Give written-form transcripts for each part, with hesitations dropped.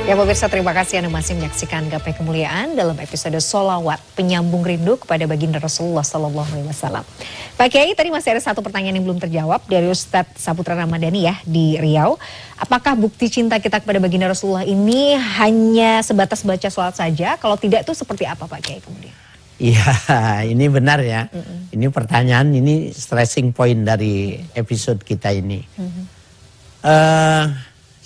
Ya pemirsa, terima kasih Anda masih menyaksikan Gapai Kemuliaan dalam episode Sholawat Penyambung Rindu kepada Baginda Rasulullah SAW. Pak Kiai, tadi masih ada satu pertanyaan yang belum terjawab dari Ustadz Saputra Ramadhani ya di Riau. Apakah bukti cinta kita kepada Baginda Rasulullah ini hanya sebatas baca sholat saja? Kalau tidak itu seperti apa Pak Kiai kemudian? Iya, ini benar ya. Ini pertanyaan, ini stressing point dari episode kita ini.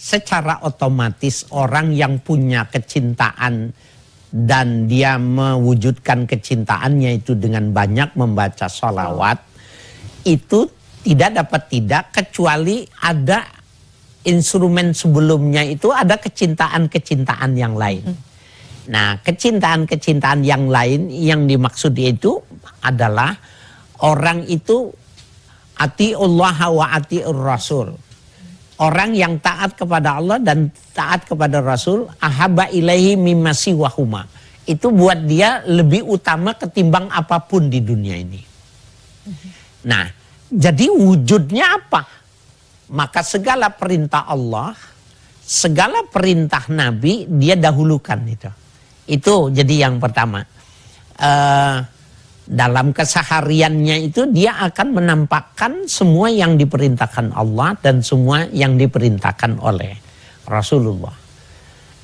Secara otomatis orang yang punya kecintaan dan dia mewujudkan kecintaannya itu dengan banyak membaca sholawat, itu tidak dapat tidak kecuali ada instrumen sebelumnya itu ada kecintaan-kecintaan yang lain. Nah, kecintaan-kecintaan yang lain yang dimaksud itu adalah orang itu atiullah wa atiur rasul. Orang yang taat kepada Allah dan taat kepada Rasul, ahabba ilaihi mimma siwahuma. Itu buat dia lebih utama ketimbang apapun di dunia ini. Nah, jadi wujudnya apa? Maka segala perintah Allah, segala perintah Nabi dia dahulukan itu. Itu jadi yang pertama. Dalam kesehariannya itu dia akan menampakkan semua yang diperintahkan Allah dan semua yang diperintahkan oleh Rasulullah.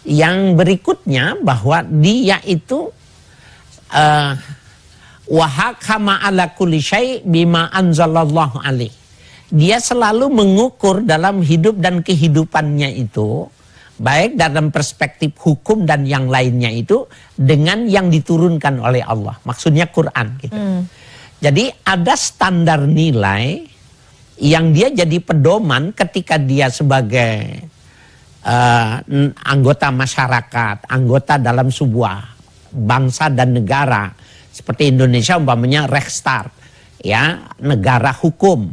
Yang berikutnya bahwa dia itu wahakama ala kulli syai' bima anzalallahu alaih. Dia selalu mengukur dalam hidup dan kehidupannya itu, baik dalam perspektif hukum dan yang lainnya itu dengan yang diturunkan oleh Allah. Maksudnya Quran gitu. Jadi ada standar nilai yang dia jadi pedoman ketika dia sebagai anggota masyarakat, anggota dalam sebuah bangsa dan negara seperti Indonesia umpamanya Rechtsstaat, ya, negara hukum.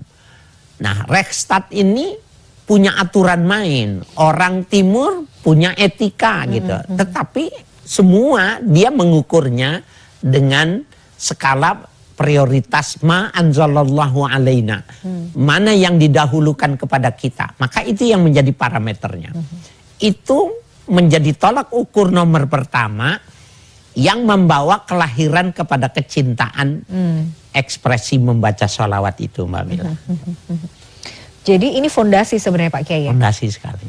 Nah, Rechtsstaat ini punya aturan main, orang timur punya etika gitu. Tetapi semua dia mengukurnya dengan skala prioritas ma anzalallahu alaina. Mana yang didahulukan kepada kita. Maka itu yang menjadi parameternya. Itu menjadi tolak ukur nomor pertama yang membawa kelahiran kepada kecintaan ekspresi membaca sholawat itu, Mbak Mila. Jadi ini fondasi sebenarnya Pak Kiai ya? Fondasi sekali.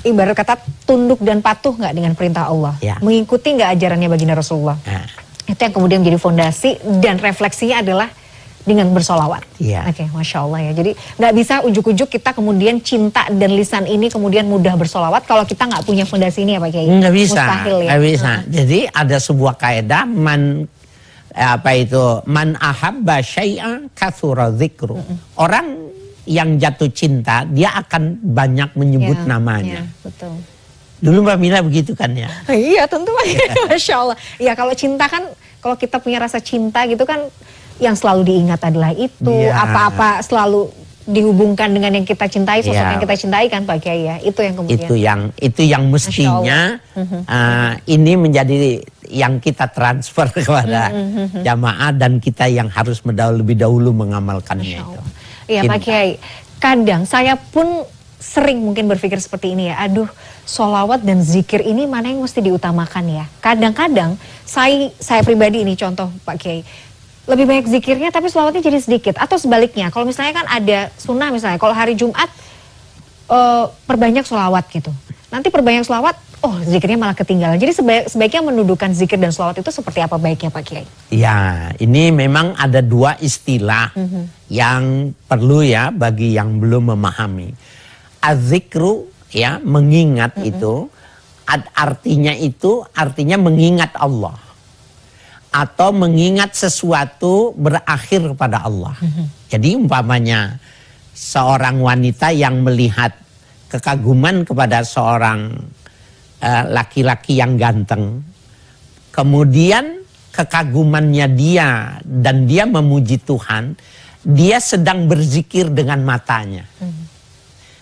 Ibarat kata tunduk dan patuh nggak dengan perintah Allah? Ya. Mengikuti nggak ajarannya Baginda Rasulullah? Nah. Itu yang kemudian menjadi fondasi dan refleksinya adalah dengan bersolawat. Ya. Oke, Masya Allah ya. Jadi nggak bisa ujuk-ujuk kita kemudian cinta dan lisan ini kemudian mudah bersolawat kalau kita nggak punya fondasi ini ya Pak Kiai? Nggak bisa. Mustahil ya? Nggak bisa. Jadi ada sebuah kaidah man ahabba syai'a katsura dzikru. Orang yang jatuh cinta, dia akan banyak menyebut namanya. Ya, betul. Dulu Mbak Mila begitu kan ya? Iya tentu Masya Allah. Ya kalau cinta kan, kalau kita punya rasa cinta gitu kan, yang selalu diingat adalah itu. Apa-apa selalu dihubungkan dengan yang kita cintai, sosok yang kita cintai kan Pak Kiai ya. Itu yang kemudian. Itu yang mestinya ini menjadi yang kita transfer kepada jamaah dan kita yang harus lebih dahulu mengamalkannya itu. Iya Pak Kiai, kadang saya pun sering mungkin berpikir seperti ini ya, aduh sholawat dan zikir ini mana yang mesti diutamakan ya. Kadang-kadang saya pribadi ini contoh Pak Kiai, lebih banyak zikirnya tapi sholawatnya jadi sedikit. Atau sebaliknya, kalau misalnya kan ada sunnah misalnya, kalau hari Jumat perbanyak sholawat gitu. Nanti perbanyak sholawat, zikirnya malah ketinggalan. Jadi sebaiknya mendudukan zikir dan sholawat itu seperti apa baiknya Pak Kiai? Ya, ini memang ada dua istilah yang perlu ya bagi yang belum memahami. Az-zikru ya, mengingat itu, artinya mengingat Allah. Atau mengingat sesuatu berakhir kepada Allah. Jadi umpamanya seorang wanita yang melihat kekaguman kepada seorang laki-laki yang ganteng, kemudian kekagumannya dia dan dia memuji Tuhan, dia sedang berzikir dengan matanya.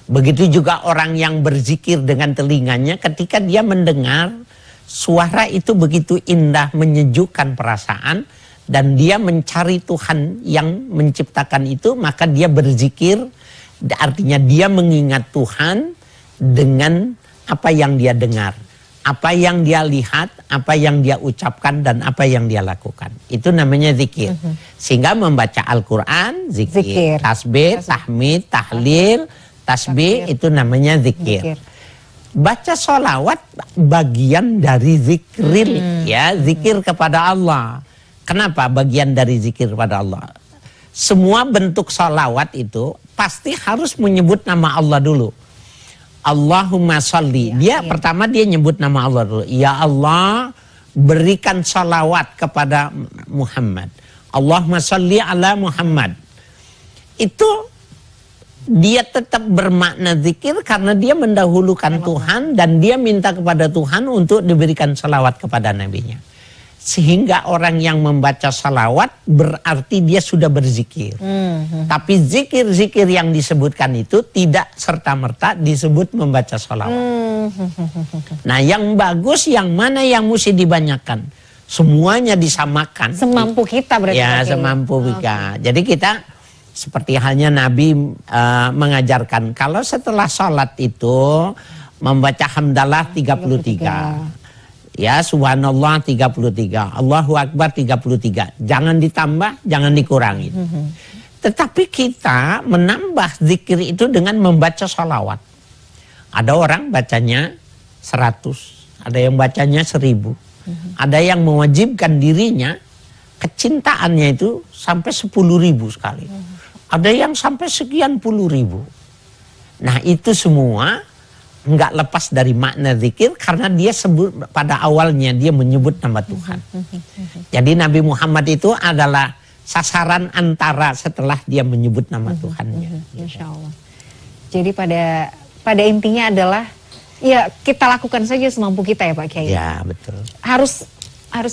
Begitu juga orang yang berzikir dengan telinganya, ketika dia mendengar suara itu begitu indah, menyejukkan perasaan, dan dia mencari Tuhan yang menciptakan itu, maka dia berzikir, artinya dia mengingat Tuhan dengan apa yang dia dengar. apa yang dia lihat, apa yang dia ucapkan, dan apa yang dia lakukan. Itu namanya zikir. Sehingga membaca Al-Quran, zikir. Tasbih, tahmid, tahlil, tasbih, itu namanya zikir. Baca sholawat bagian dari zikril, ya, zikir kepada Allah. Kenapa bagian dari zikir kepada Allah? Semua bentuk sholawat itu pasti harus menyebut nama Allah dulu. Allahumma sholli. Pertama dia nyebut nama Allah dulu. Ya Allah, berikan salawat kepada Muhammad. Allahumma sholli ala Muhammad. Itu dia tetap bermakna zikir karena dia mendahulukan Tuhan dan dia minta kepada Tuhan untuk diberikan salawat kepada nabinya. Sehingga orang yang membaca salawat berarti dia sudah berzikir. Tapi zikir-zikir yang disebutkan itu tidak serta-merta disebut membaca salawat. Nah, yang bagus yang mana yang mesti dibanyakan? Semuanya disamakan. Semampu kita berarti. Ya, semampu kita. Jadi kita seperti halnya Nabi mengajarkan kalau setelah sholat itu membaca hamdalah 33. Ya, subhanallah 33, Allahu Akbar 33. Jangan ditambah, jangan dikurangi. Tetapi kita menambah zikir itu dengan membaca sholawat. Ada orang bacanya 100, ada yang bacanya 1000. Ada yang mewajibkan dirinya, kecintaannya itu sampai 10.000 sekali. Ada yang sampai sekian puluh ribu. Nah, itu semua nggak lepas dari makna zikir karena dia sebut pada awalnya dia menyebut nama Tuhan. Jadi Nabi Muhammad itu adalah sasaran antara setelah dia menyebut nama Tuhannya. Insya Allah. Jadi pada intinya adalah ya kita lakukan saja semampu kita ya Pak Kiai. Ya, betul. Harus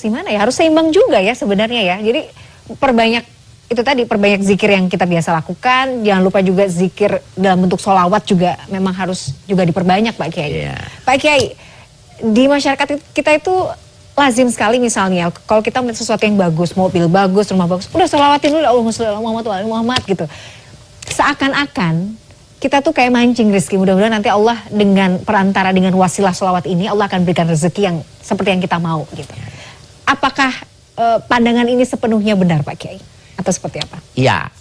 gimana ya? Harus seimbang juga ya sebenarnya ya. Jadi perbanyak zikir yang kita biasa lakukan. Jangan lupa juga zikir dalam bentuk sholawat juga memang harus juga diperbanyak Pak Kiai. Pak Kiai, di masyarakat kita itu lazim sekali misalnya kalau kita melihat sesuatu yang bagus, mobil bagus, rumah bagus, udah sholawatin dulu Allahumma sholli ala Muhammad gitu. Seakan-akan kita tuh kayak mancing rezeki. Mudah-mudahan nanti Allah dengan perantara dengan wasilah sholawat ini Allah akan berikan rezeki yang seperti yang kita mau gitu. Apakah pandangan ini sepenuhnya benar Pak Kiai? Atau seperti apa? Ya,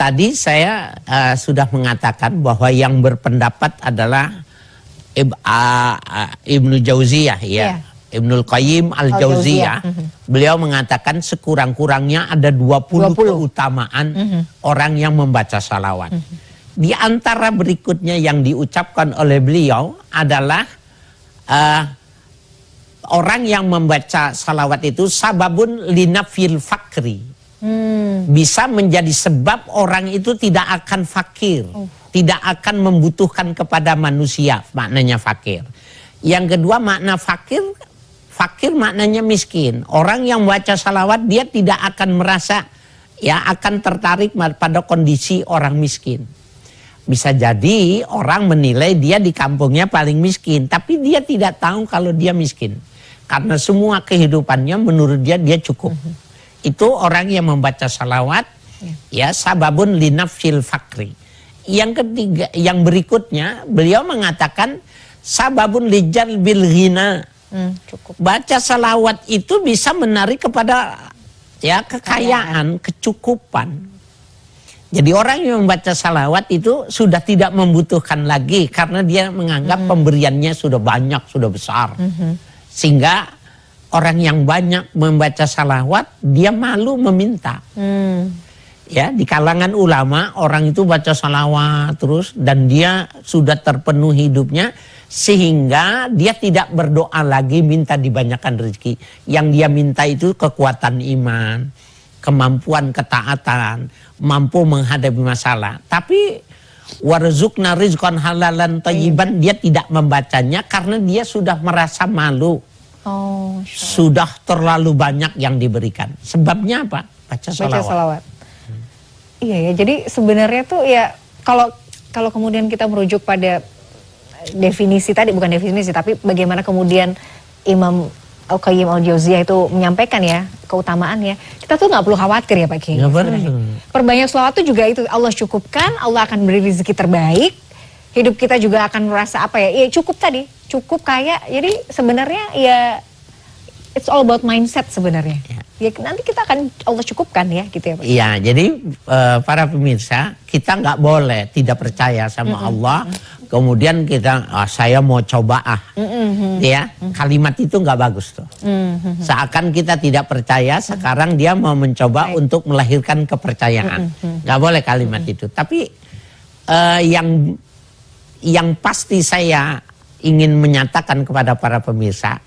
tadi saya sudah mengatakan bahwa yang berpendapat adalah Ibnu Jauziyah, ya. Ibnul Qayyim Al-Jauziyah. Beliau mengatakan sekurang-kurangnya ada 20 keutamaan orang yang membaca salawat. Di antara berikutnya yang diucapkan oleh beliau adalah orang yang membaca salawat itu sababun linafil fakri. Bisa menjadi sebab orang itu tidak akan fakir, tidak akan membutuhkan kepada manusia, maknanya fakir. Yang kedua makna fakir maknanya miskin. Orang yang baca salawat dia tidak akan merasa ya akan tertarik pada kondisi orang miskin. Bisa jadi orang menilai dia di kampungnya paling miskin, tapi dia tidak tahu kalau dia miskin. Karena semua kehidupannya menurut dia cukup. Itu orang yang membaca salawat, ya sababun linafil fakri. Yang ketiga, yang berikutnya beliau mengatakan sababun lijal bil ghina. Baca salawat itu bisa menarik kepada ya kekayaan, kecukupan. Jadi orang yang membaca salawat itu sudah tidak membutuhkan lagi karena dia menganggap pemberiannya sudah banyak, sudah besar. Sehingga orang yang banyak membaca salawat, dia malu meminta. Ya, di kalangan ulama, orang itu baca salawat terus dan dia sudah terpenuhi hidupnya sehingga dia tidak berdoa lagi minta dibanyakan rezeki. Yang dia minta itu kekuatan iman, kemampuan ketaatan, mampu menghadapi masalah. Tapi warzuqna rizqan halalan thayyiban, dia tidak membacanya karena dia sudah merasa malu. Sudah terlalu banyak yang diberikan. Sebabnya apa? Baca salawat. Iya ya, jadi sebenarnya tuh ya kalau kemudian kita merujuk pada definisi tadi, bukan definisi tapi bagaimana kemudian Imam Al-Qayyim Al-Jauziyah itu menyampaikan ya keutamaannya, kita tuh nggak perlu khawatir ya Pak Kiai. Perbanyak salawat tuh juga itu Allah cukupkan, Allah akan beri rezeki terbaik. hidup kita juga akan merasa apa ya? Ya cukup tadi, cukup kaya. Jadi sebenarnya ya it's all about mindset sebenarnya. Ya nanti kita akan Allah cukupkan ya gitu ya Pak. Iya, jadi para pemirsa, kita nggak boleh tidak percaya sama Allah. Kemudian kita, saya mau coba ya kalimat itu nggak bagus tuh. Seakan kita tidak percaya, sekarang dia mau mencoba untuk melahirkan kepercayaan. Nggak boleh kalimat itu. Tapi yang pasti saya ingin menyatakan kepada para pemirsa,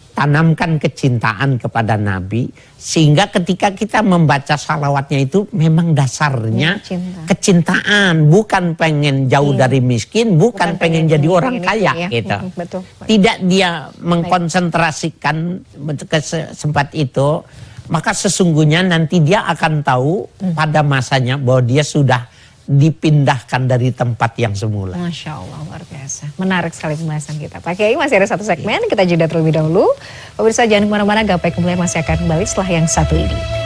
tanamkan kecintaan kepada Nabi, sehingga ketika kita membaca salawatnya itu memang dasarnya kecintaan, bukan pengen jauh dari miskin, bukan pengen jadi orang kaya gitu. Betul. Tidak dia mengkonsentrasikan ke sempat itu, maka sesungguhnya nanti dia akan tahu pada masanya bahwa dia sudah dipindahkan dari tempat yang semula. Masya Allah, luar biasa. Menarik sekali pembahasan kita. Pak Kiai, masih ada satu segmen, kita jeda terlebih dahulu. Pemirsa jangan kemana-mana, Gapai Kemuliaan masih akan kembali setelah yang satu ini.